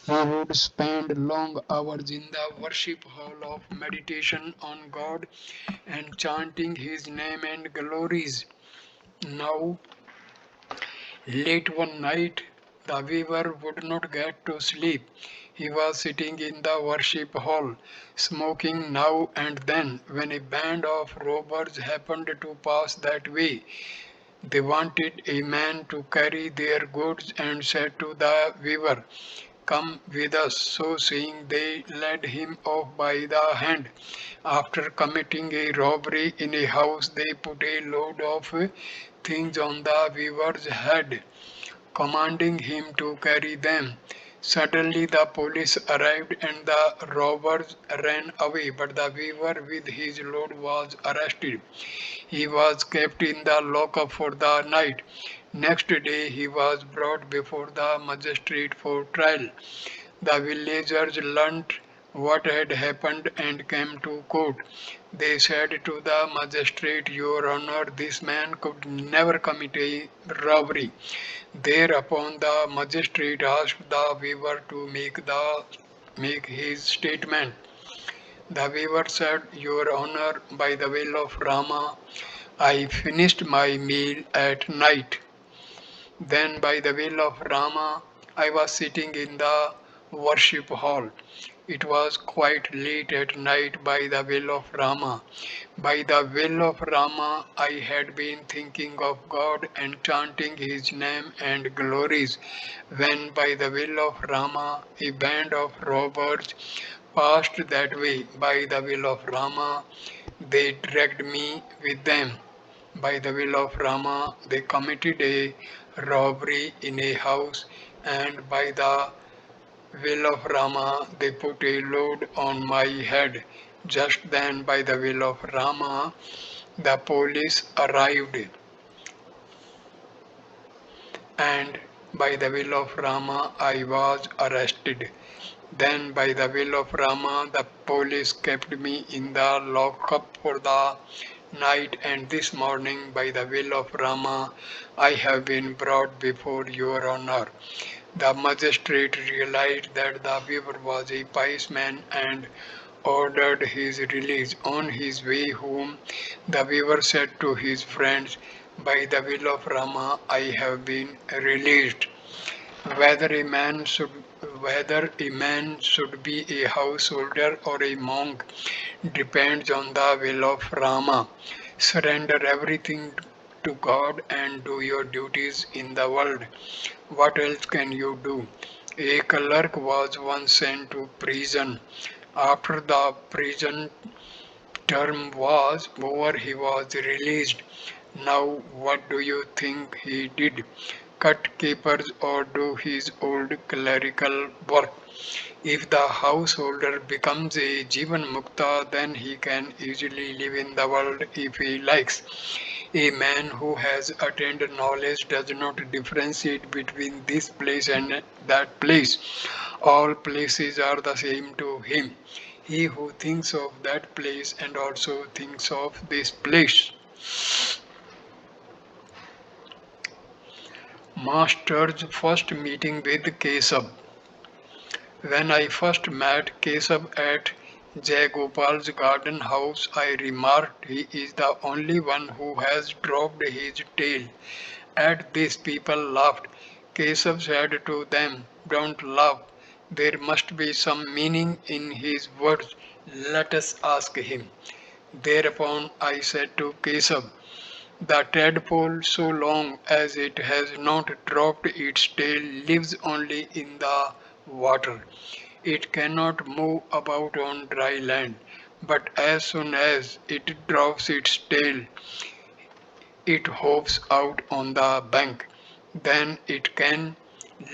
he would spend long hours in the worship hall of meditation on God and chanting his name and glories. Now, late one night, the weaver would not get to sleep. He was sitting in the worship hall, smoking now and then, when a band of robbers happened to pass that way. They wanted a man to carry their goods and said to the weaver, come with us. So saying, they led him off by the hand. After committing a robbery in a house, they put a load of things on the weaver's head, commanding him to carry them. Suddenly the police arrived and the robbers ran away, but the weaver with his load was arrested. He was kept in the lockup for the night. Next day he was brought before the magistrate for trial. The villagers learnt what had happened and came to court. They said to the magistrate, your honor, this man could never commit a robbery. Thereupon the magistrate asked the weaver to make his statement. The weaver said, your honor, by the will of Rama, I finished my meal at night. Then by the will of Rama, I was sitting in the worship hall. It was quite late at night by the will of Rama. By the will of Rama, I had been thinking of God and chanting his name and glories, when by the will of Rama, a band of robbers passed that way. By the will of Rama, they dragged me with them. By the will of Rama, they committed a robbery in a house, and by the will of Rama, they put a load on my head. Just then, by the will of Rama, the police arrived, and by the will of Rama, I was arrested. Then, by the will of Rama, the police kept me in the lockup for the night, and this morning, by the will of Rama, I have been brought before your honor. The magistrate realized that the weaver was a pious man and ordered his release. On his way home, the weaver said to his friends, by the will of Rama, I have been released. Whether a man should whether a man should be a householder or a monk depends on the will of Rama. Surrender everything to God and do your duties in the world. What else can you do? A clerk was once sent to prison. After the prison term was over, he was released. Now, what do you think he did? Cut capers or do his old clerical work? If the householder becomes a Jivan Mukta, then he can easily live in the world if he likes. A man who has attained knowledge does not differentiate between this place and that place. All places are the same to him. he who thinks of that place and also thinks of this place. Master's first meeting with Kesab. When I first met Kesab at Jayagopal's garden house, I remarked he is the only one who has dropped his tail. At this people laughed. Kesab said to them, "Don't laugh. There must be some meaning in his words. Let us ask him." Thereupon I said to Kesab, "The tadpole, so long as it has not dropped its tail, lives only in the water. It cannot move about on dry land, but as soon as it drops its tail, it hops out on the bank. Then it can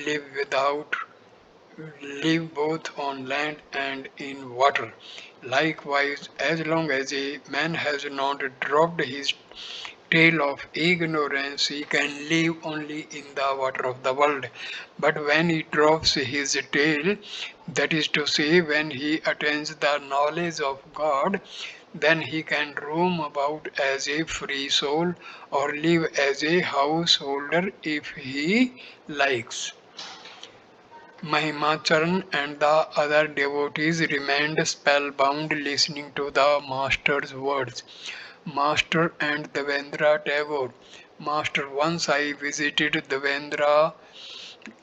live without live both on land and in water. Likewise, as long as a man has not dropped his tail of ignorance, he can live only in the water of the world. But when he drops his tail, that is to say, when he attains the knowledge of God, then he can roam about as a free soul or live as a householder if he likes." Mahimacharn and the other devotees remained spellbound listening to the master's words. Master and Devendra Tagore. Master, once I visited Devendra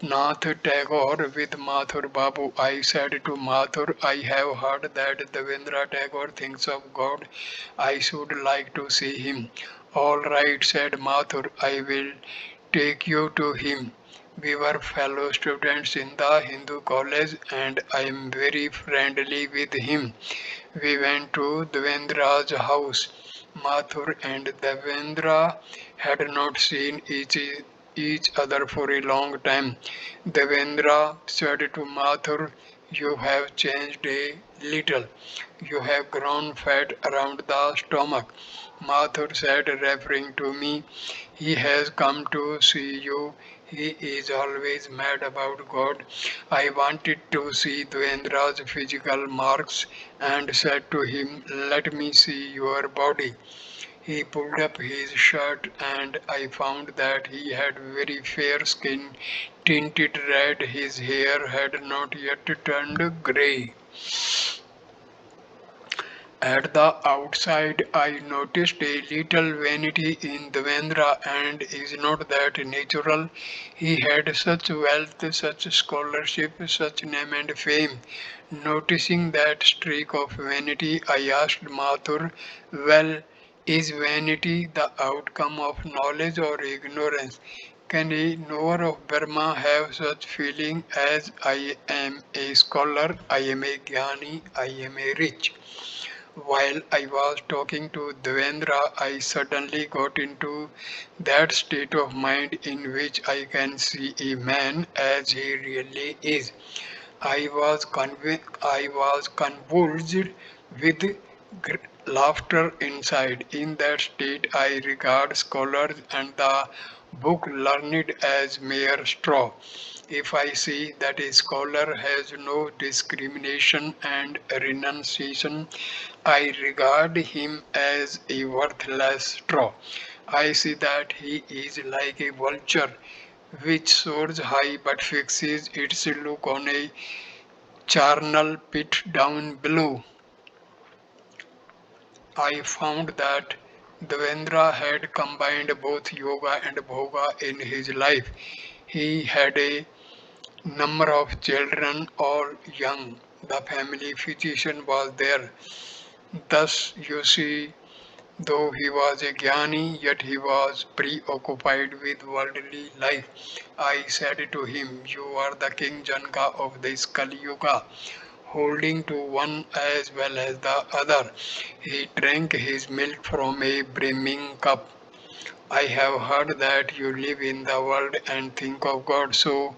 Nath Tagore with Mathur Babu. I said to Mathur, "I have heard that Devendra Tagore thinks of God. I should like to see him." "All right," said Mathur, "I will take you to him. We were fellow students in the Hindu college and I am very friendly with him." We went to Devendra's house. Mathur and Devendra had not seen each other for a long time. Devendra said to Mathur, "You have changed a little. You have grown fat around the stomach." Mathur said, referring to me, "He has come to see you. He is always mad about God." I wanted to see Devendra's physical marks and said to him, "Let me see your body." He pulled up his shirt and I found that he had very fair skin, tinted red. His hair had not yet turned grey. At the outside, I noticed a little vanity in Devendra, and is not that natural? He had such wealth, such scholarship, such name and fame. Noticing that streak of vanity, I asked Mathur, "Well, is vanity the outcome of knowledge or ignorance? Can a knower of Burma have such feeling as, 'I am a scholar, I am a jnani, I am a rich'?" While I was talking to Devendra, I suddenly got into that state of mind in which I can see a man as he really is. I was convulsed with laughter inside. In that state, I regard scholars and the book learned as mere straw. If I see that a scholar has no discrimination and renunciation, I regard him as a worthless straw. I see that he is like a vulture which soars high but fixes its look on a charnel pit down below. I found that Devendra had combined both yoga and bhoga in his life. He had a number of children, all young. The family physician was there. Thus, you see, though he was a jnani, yet he was preoccupied with worldly life. I said to him, "You are the King Janka of this Kali Yuga," holding to one as well as the other. He drank his milk from a brimming cup. "I have heard that you live in the world and think of God, so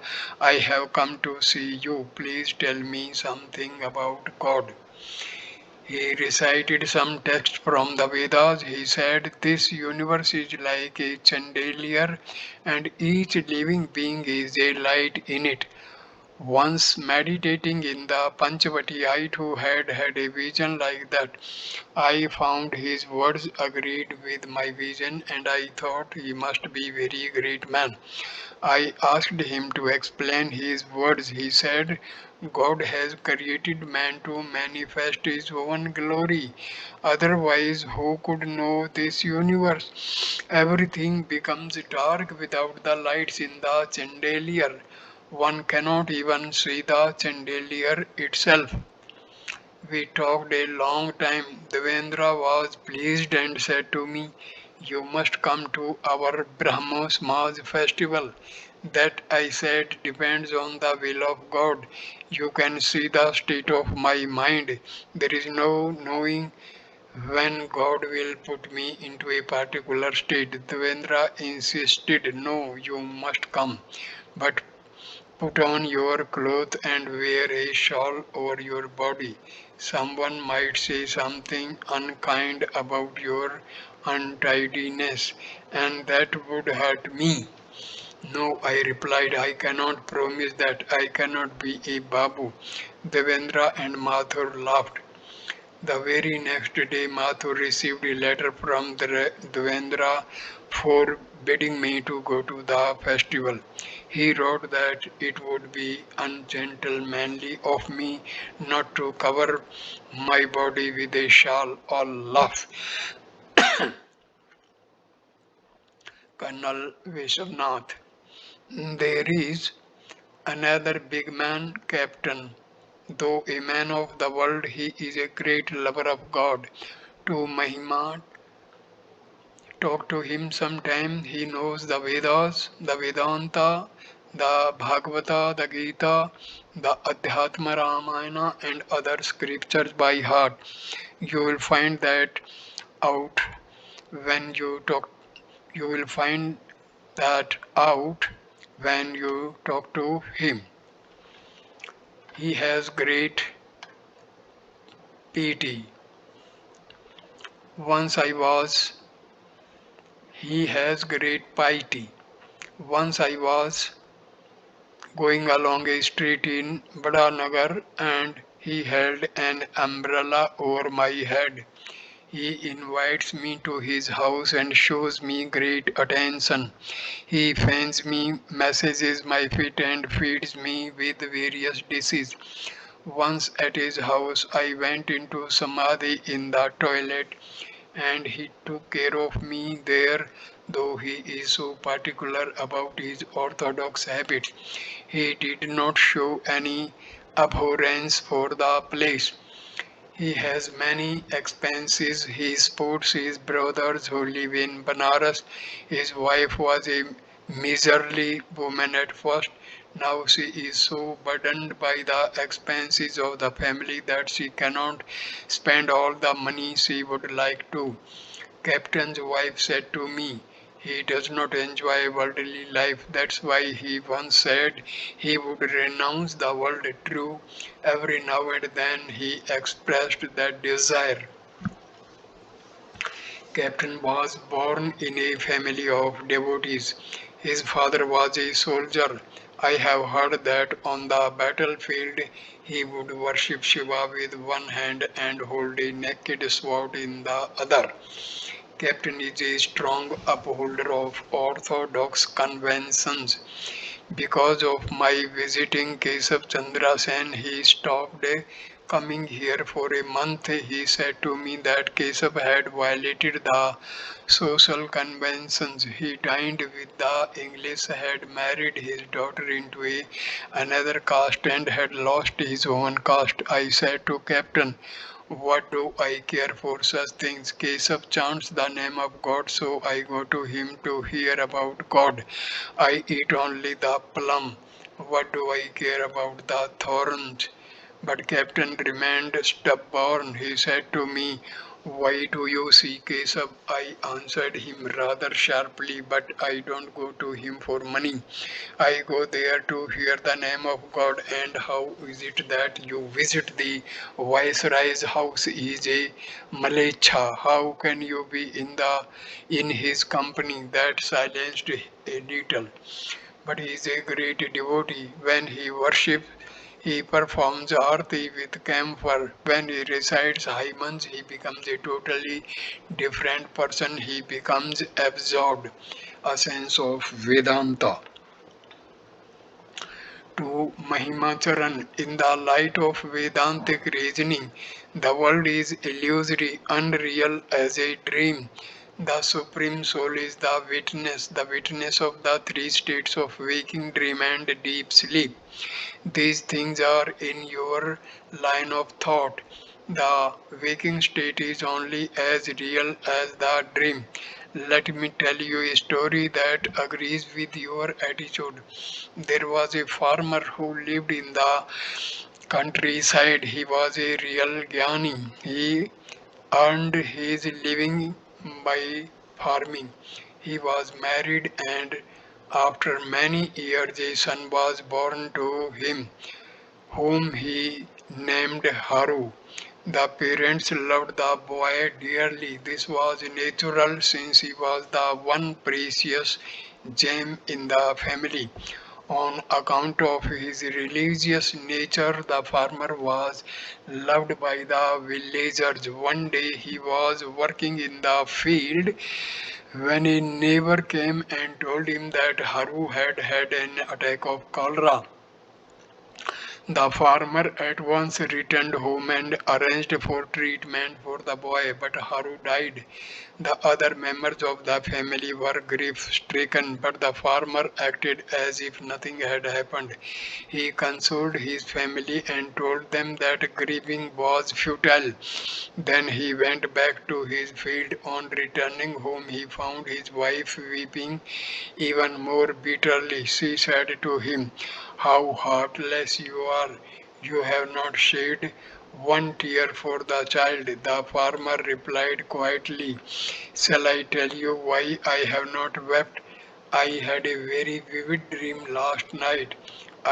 I have come to see you. Please tell me something about God." He recited some text from the Vedas. He said, "This universe is like a chandelier, and each living being is a light in it. Once meditating in the Panchavati, I too had a vision like that. I found his words agreed with my vision and I thought he must be very great man. I asked him to explain his words. He said, God has created man to manifest his own glory. Otherwise, who could know this universe? Everything becomes dark without the lights in the chandelier. One cannot even see the chandelier itself. We talked a long time. Devendra was pleased and said to me, you must come to our Brahmos Maj festival. That I said depends on the will of God. You can see the state of my mind. There is no knowing when God will put me into a particular state. Devendra insisted, no, you must come. But put on your clothes and wear a shawl over your body. Someone might say something unkind about your untidiness, and that would hurt me. No, I replied, I cannot promise that. I cannot be a babu. Devendra and Mathur laughed. The very next day, Mathur received a letter from Devendra forbidding me to go to the festival. He wrote that it would be ungentlemanly of me not to cover my body with a shawl or laugh. Colonel Vishwanath. There is another big man, Captain. Though a man of the world, he is a great lover of God. To Mahima, talk to him sometime. He knows the Vedas, the Vedanta, the Bhagavata, the Gita, the Adhyatma Ramayana, and other scriptures by heart. You will find that out when you talk. You will find that out when you talk to him. He has great piety. Once I was, he has great piety. Once I was going along a street in Badanagar and he held an umbrella over my head. He invites me to his house and shows me great attention. He fans me, massages my feet and feeds me with various dishes. Once at his house I went into samadhi in the toilet and he took care of me there, though he is so particular about his orthodox habits. He did not show any abhorrence for the place. He has many expenses. He supports his brothers who live in Banaras. His wife was a miserly woman at first. Now she is so burdened by the expenses of the family that she cannot spend all the money she would like to. Captain's wife said to me, he does not enjoy worldly life. That's why he once said he would renounce the world. True, every now and then he expressed that desire. Captain was born in a family of devotees. His father was a soldier. I have heard that on the battlefield he would worship Shiva with one hand and hold a naked sword in the other. Captain is a strong upholder of orthodox conventions. Because of my visiting Kesav Chandra Sen, he stopped coming here for a month. He said to me that Kesav had violated the social conventions. He dined with the English, had married his daughter into another caste and had lost his own caste. I said to Captain, what do I care for such things? Keshav chants the name of God, so I go to him to hear about God. I eat only the plum. What do I care about the thorns? But Captain remained stubborn. He said to me, why do you see Keshav? I answered him rather sharply, but I don't go to him for money. I go there to hear the name of God. And how is it that you visit the Viceroy's house? He is a Malecha. How can you be in his company? That silenced a little. but he is a great devotee. When he worships, he performs arti with camphor. When he recites hymns, he becomes a totally different person. He becomes absorbed. A sense of Vedanta. To Mahimacharan, in the light of Vedantic reasoning, the world is illusory, unreal as a dream. The Supreme Soul is the witness of the three states of waking, dream, and deep sleep. These things are in your line of thought. The waking state is only as real as the dream. Let me tell you a story that agrees with your attitude. There was a farmer who lived in the countryside. He was a real Gyani. He earned his living by farming. He was married, and after many years a son was born to him, whom he named Haru. The parents loved the boy dearly. This was natural since he was the one precious gem in the family. On account of his religious nature, the farmer was loved by the villagers. One day he was working in the field when a neighbor came and told him that Haru had had an attack of cholera. The farmer at once returned home and arranged for treatment for the boy, but Haru died. The other members of the family were grief-stricken, but the farmer acted as if nothing had happened. He consoled his family and told them that grieving was futile. Then he went back to his field. On returning home, he found his wife weeping even more bitterly. She said to him, "How heartless you are! You have not shed one tear for the child." The farmer replied quietly, "Shall I tell you why I have not wept? I had a very vivid dream last night.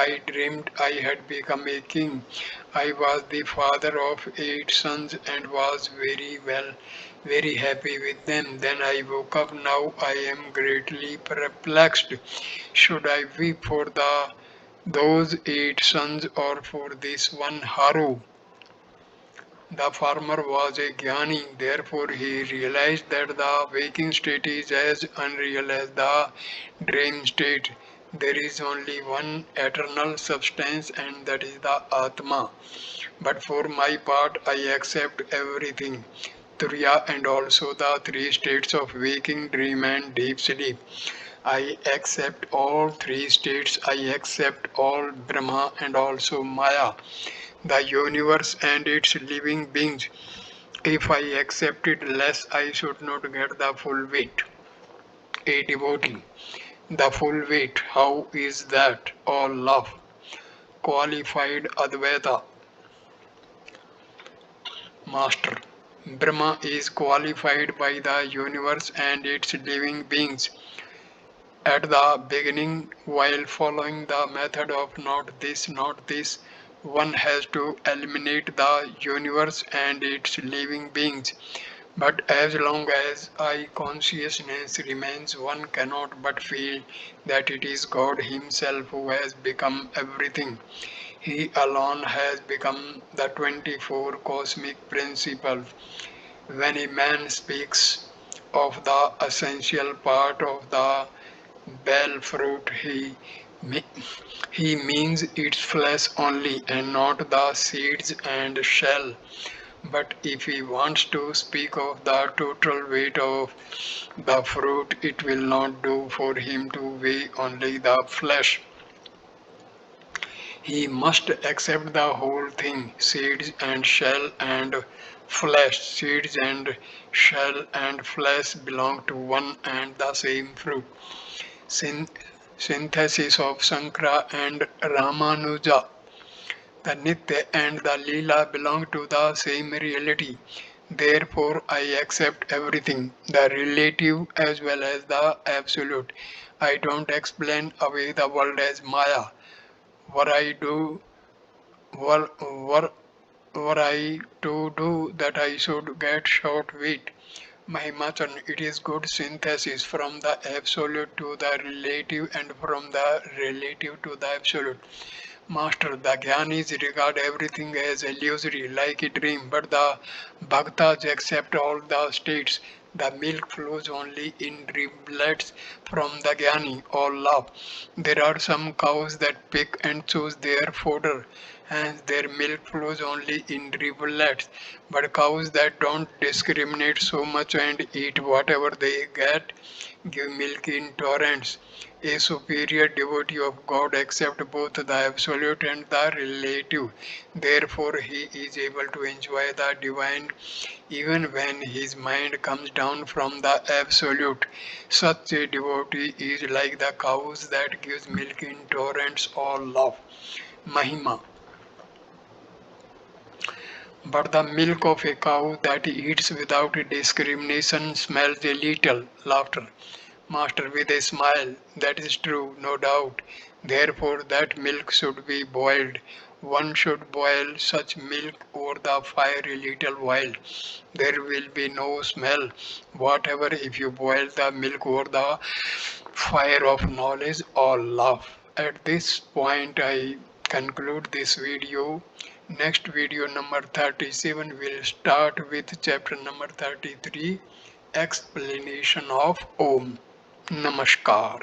I dreamed I had become a king. I was the father of 8 sons and was very happy with them. Then I woke up. Now I am greatly perplexed. Should I weep for those 8 sons or for this one Haru?" The farmer was a Jnani, therefore he realized that the waking state is as unreal as the dream state. There is only one eternal substance, and that is the Atma. But for my part, I accept everything, Turiya, and also the three states of waking, dream, and deep sleep. I accept all three states. I accept all Brahma and also Maya, the universe and its living beings. If I accepted less, I should not get the full weight. A devotee. The full weight, how is that? All love. Qualified Advaita Master. Brahma is qualified by the universe and its living beings. At the beginning, while following the method of not this, one has to eliminate the universe and its living beings. But as long as I consciousness remains, one cannot but feel that it is God Himself who has become everything. He alone has become the 24 cosmic principles. When a man speaks of the essential part of the bell fruit, me- he means its flesh only and not the seeds and shell. But if he wants to speak of the total weight of the fruit, it will not do for him to weigh only the flesh. He must accept the whole thing, seeds and shell and flesh. Seeds and shell and flesh belong to one and the same fruit. Syn- Synthesis of Sankara and Ramanuja. The Nitya and the Leela belong to the same reality. Therefore, I accept everything, the relative as well as the absolute. I don't explain away the world as Maya. Were I do, were, were I to do that, I should get short weight. Mahimachan, it is good synthesis from the absolute to the relative and from the relative to the absolute. Master, the Gyanis regard everything as illusory, like a dream, but the Bhaktas accept all the states. The milk flows only in rivulets from the Gyani, all love. There are some cows that pick and choose their fodder, and their milk flows only in rivulets. But cows that don't discriminate so much and eat whatever they get give milk in torrents. A superior devotee of God accepts both the absolute and the relative. Therefore, he is able to enjoy the divine even when his mind comes down from the absolute. Such a devotee is like the cows that gives milk in torrents or love. Mahima. But the milk of a cow that eats without discrimination smells a little. Laughter. Master with a smile, that is true, no doubt. Therefore, that milk should be boiled. One should boil such milk over the fire a little while. There will be no smell whatever if you boil the milk over the fire of knowledge or love. At this point, I conclude this video. Next video number 37 will start with chapter number 33, explanation of Om. Namaskar.